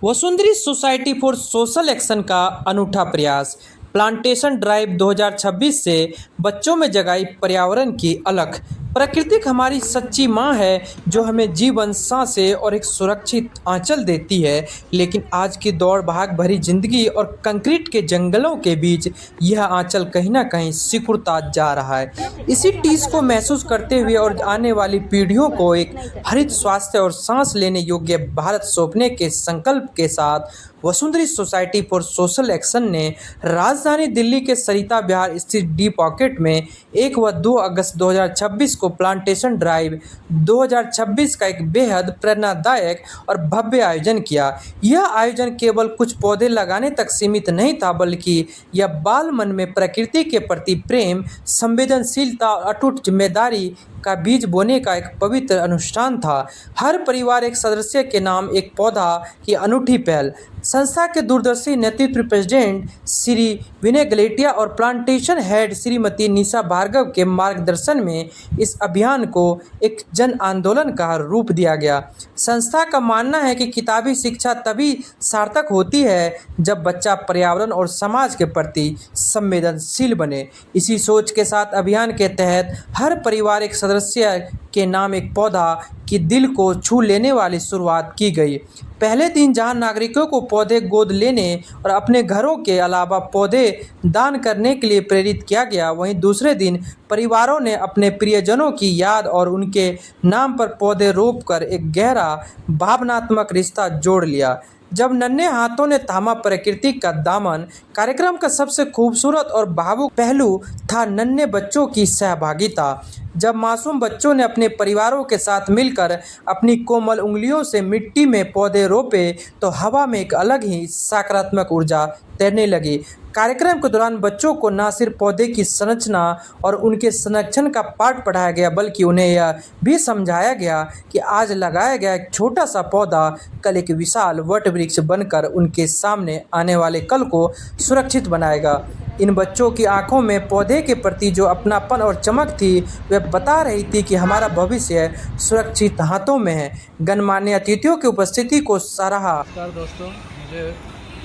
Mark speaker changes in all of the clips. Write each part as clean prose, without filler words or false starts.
Speaker 1: वसुंधरी society for social action का अनूठा प्रयास। प्लांटेशन ड्राइव 2026 से बच्चों में जगाई पर्यावरण की अलख। प्रकृति हमारी सच्ची माँ है जो हमें जीवन, सांसें और एक सुरक्षित आंचल देती है। लेकिन आज की दौड़ भाग भरी जिंदगी और कंक्रीट के जंगलों के बीच यह आंचल कहीं ना कहीं सिकुड़ता जा रहा है। इसी टीस को महसूस करते हुए और आने वाली पीढ़ियों को एक हरित, स्वास्थ्य और सांस लेने योग्य भारत सौंपने के संकल्प के साथ वसुंधरी सोसाइटी फॉर सोशल एक्शन ने राजधानी दिल्ली के सरिता विहार स्थित डी पॉकेट में 1 व 2 अगस्त 2026 को प्लांटेशन ड्राइव 2026 का एक बेहद प्रेरणादायक और भव्य आयोजन किया। यह आयोजन केवल कुछ पौधे लगाने तक सीमित नहीं था, बल्कि यह बाल मन में प्रकृति के प्रति प्रेम, संवेदनशीलता और अटूट जिम्मेदारी का बीज बोने का एक पवित्र अनुष्ठान था। हर परिवार एक सदस्य के नाम एक पौधा की अनूठी पहल। संस्था के दूरदर्शी नेतृत्व प्रेसिडेंट श्री विनय गलेटिया और प्लांटेशन हेड श्रीमती निशा भार्गव के मार्गदर्शन में इस अभियान को एक जन आंदोलन का रूप दिया गया। संस्था का मानना है कि किताबी शिक्षा तभी सार्थक होती है जब बच्चा पर्यावरण और समाज के प्रति संवेदनशील बने। इसी सोच के साथ अभियान के तहत हर परिवार एक सदस्य के नाम एक पौधा की दिल को छू लेने वाली शुरुआत की गई। पहले दिन जहां नागरिकों को पौधे गोद लेने और अपने घरों के अलावा पौधे दान करने के लिए प्रेरित किया गया, वहीं दूसरे दिन परिवारों ने अपने प्रियजनों की याद और उनके नाम पर पौधे रोपकर एक गहरा भावनात्मक रिश्ता जोड़ लिया। जब नन्हे हाथों ने थामा प्रकृति का दामन। कार्यक्रम का सबसे खूबसूरत और भावुक पहलू था नन्हे बच्चों की सहभागिता। जब मासूम बच्चों ने अपने परिवारों के साथ मिलकर अपनी कोमल उंगलियों से मिट्टी में पौधे रोपे तो हवा में एक अलग ही सकारात्मक ऊर्जा तैरने लगी। कार्यक्रम के दौरान बच्चों को न सिर्फ पौधे की संरचना और उनके संरक्षण का पाठ पढ़ाया गया, बल्कि उन्हें यह भी समझाया गया कि आज लगाया गया एक छोटा सा पौधा कल एक विशाल वट वृक्ष बनकर उनके सामने आने वाले कल को सुरक्षित बनाएगा। इन बच्चों की आंखों में पौधे के प्रति जो अपनापन और चमक थी, वह बता रही थी कि हमारा भविष्य सुरक्षित हाथों में है। गणमान्य अतिथियों की उपस्थिति को सराहा।
Speaker 2: नमस्कार दोस्तों,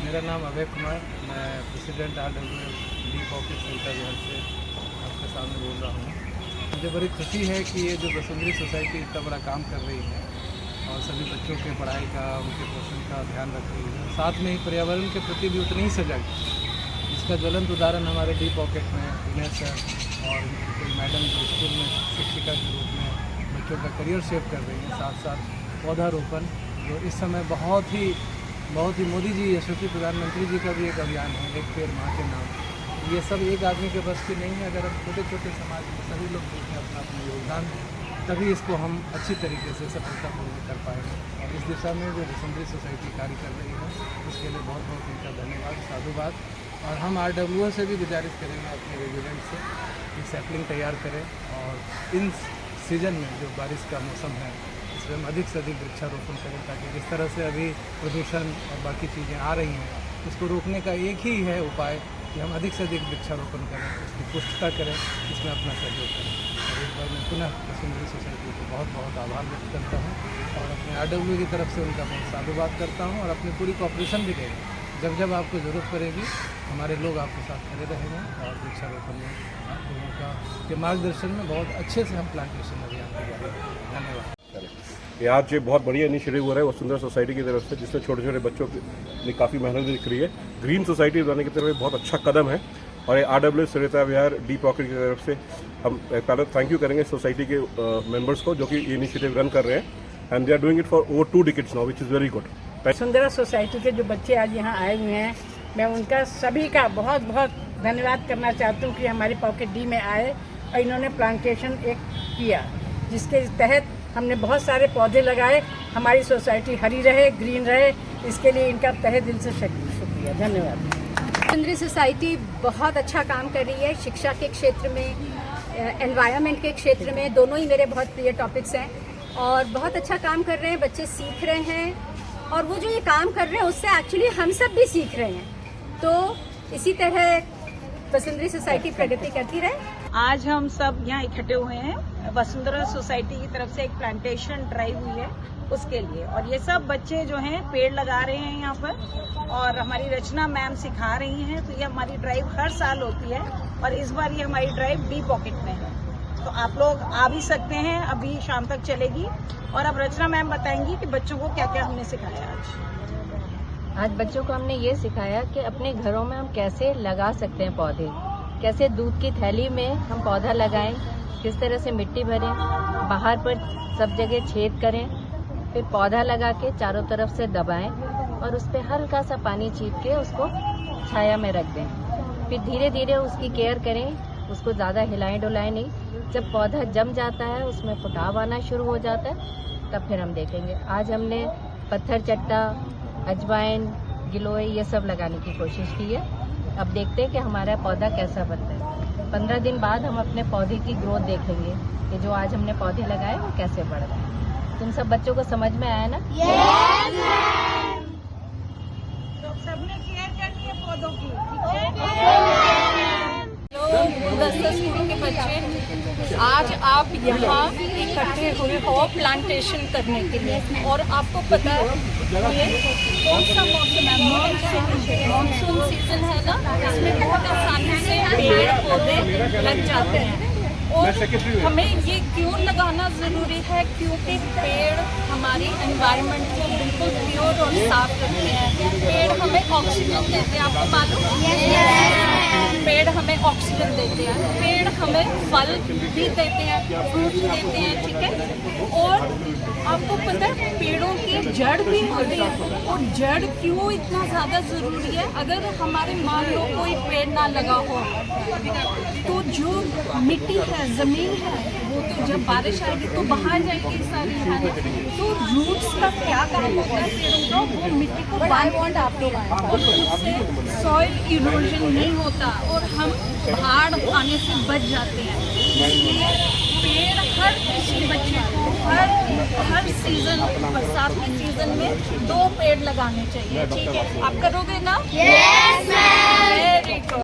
Speaker 2: मेरा नाम अभय कुमार, मैं प्रेसिडेंट RWL डी पॉकेट सरिता विहार से आपके सामने बोल रहा हूँ। मुझे बड़ी खुशी है कि ये जो वसुंधरी सोसाइटी इतना बड़ा काम कर रही है और सभी बच्चों के पढ़ाई का, उनके पोषण का ध्यान रख रही है, साथ में ही पर्यावरण के प्रति भी उतनी ही सजग। इसका ज्वलंत उदाहरण हमारे डी पॉकेट में विनय सर और कोई मैडम जो स्कूल में शिक्षिका के रूप में बच्चों का करियर शेप कर रही हैं, साथ साथ पौधारोपण जो इस समय बहुत ही मोदी जी, यशस्वी प्रधानमंत्री जी का भी एक अभियान है, एक पेड़ माँ के नाम। ये सब एक आदमी के बस की नहीं है। अगर हम छोटे छोटे समाज में सभी लोग देखें अपना योगदान, तभी इसको हम अच्छी तरीके से सफलतापूर्वक कर पाएंगे। और इस दिशा में जो वसुंधरी सोसाइटी कार्य कर रही है, उसके लिए बहुत बहुत उनका धन्यवाद, साधुवाद। और हम RWL से भी गुजारिश करेंगे अपने रेजिडेंट से कि सैपलिंग तैयार करें और इन सीज़न में जो बारिश का मौसम है, इसमें हम अधिक से अधिक वृक्षारोपण करें, ताकि जिस तरह से अभी प्रदूषण और बाकी चीज़ें आ रही हैं, इसको रोकने का एक ही है उपाय कि हम अधिक से अधिक वृक्षारोपण करें, उसकी पुष्टता करें, इसमें अपना सहयोग करें। और एक बार मैं पुनः वसुंधरी सोसाइटी को बहुत बहुत आभार व्यक्त करता हूँ और अपने RWL की तरफ से उनका बहुत साधुवाद करता हूँ और अपनी पूरी कॉपरेशन भी देंगे। जब जब आपको ज़रूरत पड़ेगी, हमारे लोग आपके साथ खड़े रहेंगे और वृक्षारोपण में आप लोगों का के मार्गदर्शन में बहुत अच्छे से हम प्लांटेशन अभियान को जारी रखेंगे। धन्यवाद।
Speaker 3: ये आज बहुत बढ़िया इनिशिएटिव हो रहा है वसुंधरा सोसाइटी की तरफ से, जिसमें छोटे छोटे बच्चों के लिए काफ़ी मेहनत दिख रही है। ग्रीन सोसाइटी बनाने की तरफ बहुत अच्छा कदम है और ये RWL Sarita Vihar D pocket की तरफ से हम पहले थैंक यू करेंगे सोसाइटी के मेंबर्स को जो कि ये इनिशिएटिव रन कर रहे हैं and they are doing it for over 2 decades now, which is very good.
Speaker 4: Vasundhara society के जो बच्चे आज यहाँ आए हुए हैं, मैं उनका सभी का बहुत बहुत धन्यवाद करना चाहती हूँ कि हमारे पॉकेट डी में आए और इन्होंने प्लांटेशन एक किया, जिसके तहत हमने बहुत सारे पौधे लगाए। हमारी सोसाइटी हरी रहे, ग्रीन रहे, इसके लिए इनका तहे दिल से शुक्रिया, धन्यवाद।
Speaker 5: वसुंधरी सोसाइटी बहुत अच्छा काम कर रही है शिक्षा के क्षेत्र में, एनवायरनमेंट के क्षेत्र में। दोनों ही मेरे बहुत प्रिय टॉपिक्स हैं और बहुत अच्छा काम कर रहे हैं। बच्चे सीख रहे हैं और वो जो ये काम कर रहे हैं उससे एक्चुअली हम सब भी सीख रहे हैं। तो इसी तरह वसुंधरी सोसाइटी प्रगति करती रहे।
Speaker 6: आज हम सब यहाँ इकट्ठे हुए हैं। वसुंधरा सोसाइटी की तरफ से एक प्लांटेशन ड्राइव हुई है उसके लिए। और ये सब बच्चे जो हैं पेड़ लगा रहे हैं यहाँ पर, और हमारी रचना मैम सिखा रही हैं। तो ये हमारी ड्राइव हर साल होती है और इस बार ये हमारी ड्राइव डी पॉकेट में है। तो आप लोग आ भी सकते हैं, अभी शाम तक चलेगी। और अब रचना मैम बताएंगी कि बच्चों को क्या क्या हमने सिखाया आज
Speaker 7: बच्चों को हमने ये सिखाया कि अपने घरों में हम कैसे लगा सकते हैं पौधे, कैसे दूध की थैली में हम पौधा लगाएं, किस तरह से मिट्टी भरें, बाहर पर सब जगह छेद करें, फिर पौधा लगा के चारों तरफ से दबाएं और उस पर हल्का सा पानी छीट के उसको छाया में रख दें। फिर धीरे धीरे उसकी केयर करें, उसको ज़्यादा हिलाएं डुलाएं नहीं। जब पौधा जम जाता है, उसमें फुटाव आना शुरू हो जाता है, तब फिर हम देखेंगे। आज हमने पत्थर चट्टा, अजवाइन, गिलोय ये सब लगाने की कोशिश की है। अब देखते हैं कि हमारा पौधा कैसा बनता है। 15 दिन बाद हम अपने पौधे की ग्रोथ देखेंगे कि जो आज हमने पौधे लगाए वो कैसे बढ़ रहे हैं। तुम सब बच्चों को समझ में आया ना?
Speaker 6: तो सबने केयर करनी है पौधों की।
Speaker 8: गुलदस्ता स्कूल के बच्चे, आज आप यहाँ इकट्ठे हुए हो प्लांटेशन करने के लिए, और आपको पता है ये कौन सा मौसम है? मानसून सीजन है ना, इसमें बहुत आसानी से पेड़ पौधे लग जाते हैं। और हमें ये क्यों लगाना ज़रूरी है? क्योंकि पेड़ हमारी एनवायरनमेंट को बिल्कुल प्योर और साफ रखते हैं। पेड़ हमें ऑक्सीजन देते हैं, आपको मालूम है? पेड़ हमें ऑक्सीजन देते हैं, पेड़ हमें फल भी देते हैं, फ्रूट देते हैं, ठीक है। और आपको पता है पेड़ों की जड़ भी होती है, और जड़ क्यों इतना ज़्यादा ज़रूरी है? अगर हमारे मान लो कोई पेड़ ना लगा हो तो जो मिट्टी है, ज़मीन है, वो तो जब बारिश आएगी तो बहा जाएगी सारी, है ना? तो रूट्स का क्या काम होता है पेड़ों का? वो मिट्टी को बांध आते हैं और उससे सॉइल इरोजन नहीं होता और हम बाढ़ आने से बच जाते हैं। इसलिए पेड़ हर किसी बच्चे को हर सीजन, बरसात के सीजन में 2 पेड़ लगाने चाहिए, ठीक है? आप करोगे ना? Yes ma'am. Very good.